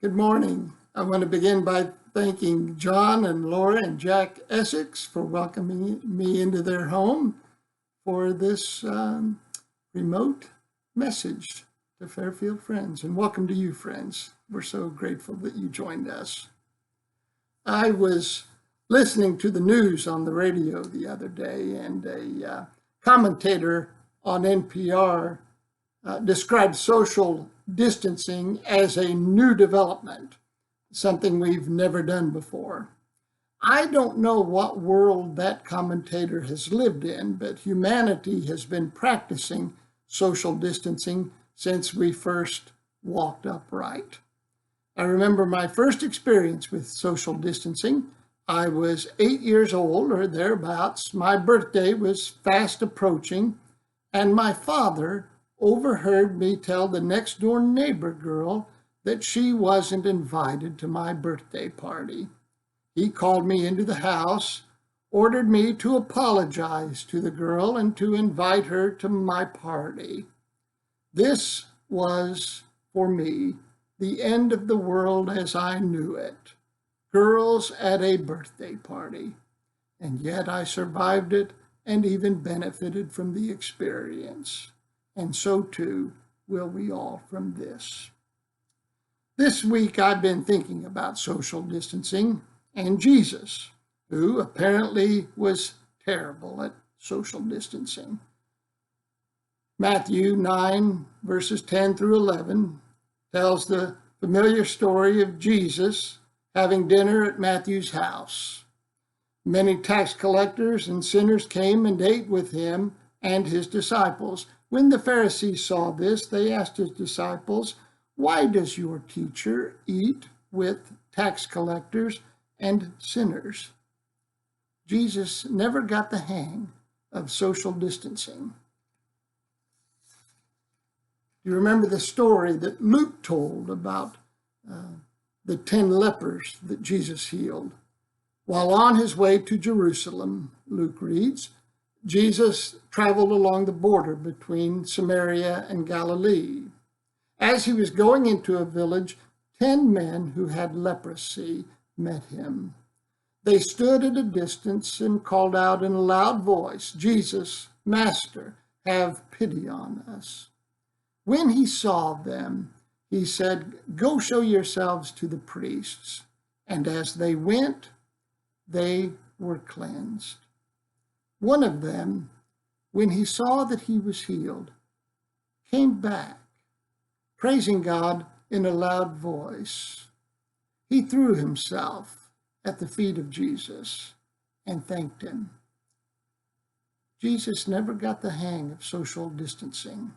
Good morning. I want to begin by thanking John and Laura and Jack Essex for welcoming me into their home for this remote message to Fairfield friends. And welcome to you, friends. We're so grateful that you joined us. I was listening to the news on the radio the other day, and a commentator on NPR described social distancing as a new development, something we've never done before. I don't know what world that commentator has lived in, but humanity has been practicing social distancing since we first walked upright. I remember my first experience with social distancing. I was 8 years old or thereabouts. My birthday was fast approaching, and my father overheard me tell the next door neighbor girl that she wasn't invited to my birthday party. He called me into the house, ordered me to apologize to the girl and to invite her to my party. This was, for me, the end of the world as I knew it. Girls at a birthday party. And yet I survived it and even benefited from the experience. And so too will we all from this. This week I've been thinking about social distancing and Jesus, who apparently was terrible at social distancing. Matthew 9, verses 10 through 11 tells the familiar story of Jesus having dinner at Matthew's house. Many tax collectors and sinners came and ate with him and his disciples. When the Pharisees saw this, they asked his disciples, "Why does your teacher eat with tax collectors and sinners?" Jesus never got the hang of social distancing. Do you remember the story that Luke told about the 10 lepers that Jesus healed? While on his way to Jerusalem, Luke reads, Jesus traveled along the border between Samaria and Galilee. As he was going into a village, 10 men who had leprosy met him. They stood at a distance and called out in a loud voice, "Jesus, Master, have pity on us." When he saw them, he said, "Go show yourselves to the priests." And as they went, they were cleansed. One of them, when he saw that he was healed, came back, praising God in a loud voice. He threw himself at the feet of Jesus and thanked him. Jesus never got the hang of social distancing,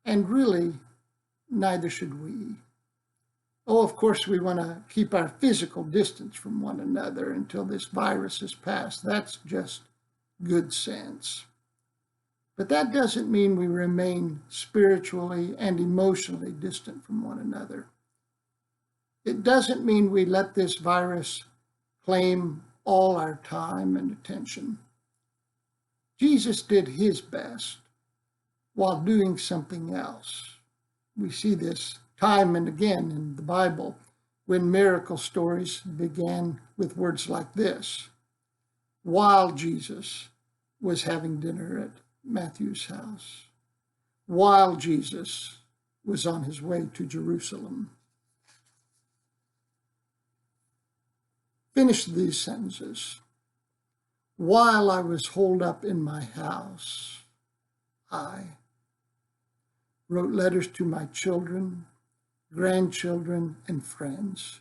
and really, neither should we. Oh, of course, we want to keep our physical distance from one another until this virus has passed. That's just good sense. But that doesn't mean we remain spiritually and emotionally distant from one another. It doesn't mean we let this virus claim all our time and attention. Jesus did his best while doing something else. We see this time and again in the Bible when miracle stories began with words like this: while Jesus was having dinner at Matthew's house, while Jesus was on his way to Jerusalem. Finish these sentences. While I was holed up in my house, I wrote letters to my children, grandchildren, and friends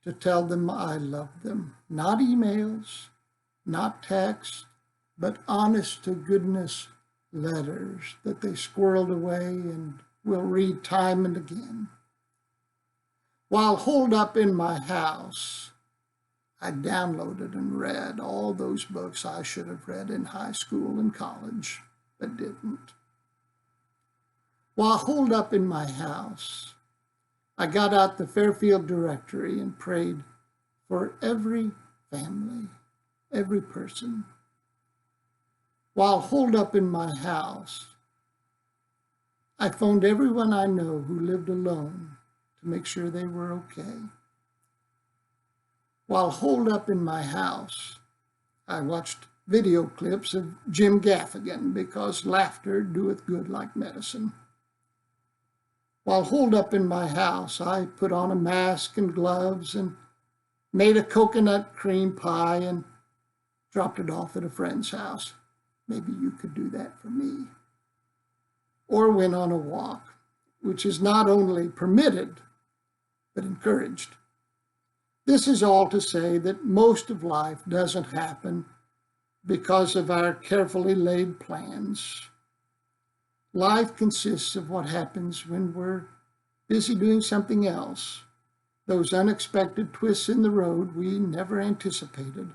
to tell them I loved them. Not emails, not texts, but honest to goodness letters that they squirreled away and will read time and again. While holed up in my house, I downloaded and read all those books I should have read in high school and college, but didn't. While holed up in my house, I got out the Fairfield directory and prayed for every family, every person. While holed up in my house, I phoned everyone I know who lived alone to to make sure they were okay. While holed up in my house, I watched video clips of Jim Gaffigan because laughter doeth good like medicine. While holed up in my house, I put on a mask and gloves and made a coconut cream pie and dropped it off at a friend's house. Maybe you could do that for me. Or went on a walk, which is not only permitted, but encouraged. This is all to say that most of life doesn't happen because of our carefully laid plans. Life consists of what happens when we're busy doing something else, those unexpected twists in the road we never anticipated,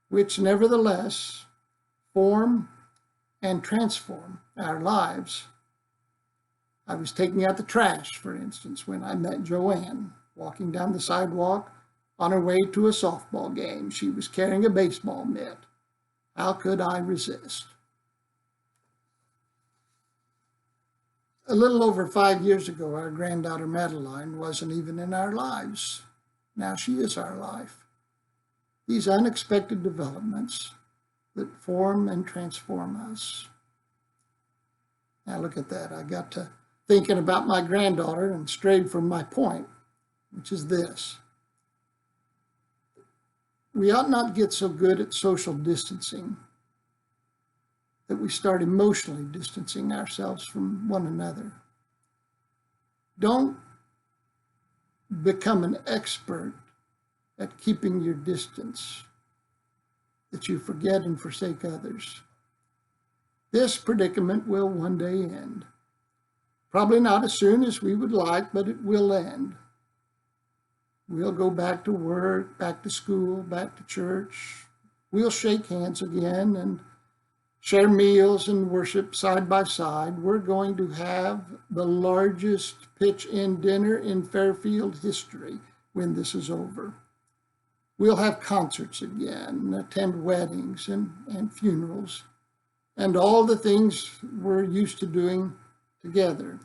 which nevertheless form and transform our lives. I was taking out the trash, for instance, when I met Joanne, walking down the sidewalk on her way to a softball game. She was carrying a baseball mitt. How could I resist? A little over 5 years ago, our granddaughter Madeline wasn't even in our lives. Now she is our life. These unexpected developments that form and transform us. Now look at that. I got to thinking about my granddaughter and strayed from my point, which is this. We ought not get so good at social distancing that we start emotionally distancing ourselves from one another. Don't become an expert at keeping your distance, that you forget and forsake others. This predicament will one day end. Probably not as soon as we would like, but it will end. We'll go back to work, back to school, back to church. We'll shake hands again and share meals and worship side by side. We're going to have the largest pitch-in dinner in Fairfield history when this is over. We'll have concerts again, attend weddings and funerals, and all the things we're used to doing together.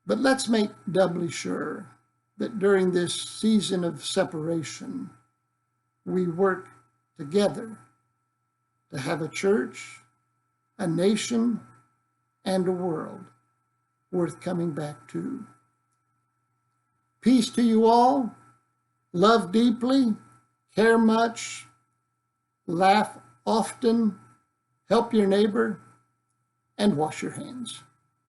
But let's make doubly sure that during this season of separation, we work together to have a church, a nation, and a world worth coming back to. Peace to you all. Love deeply, care much, laugh often, help your neighbor, and wash your hands.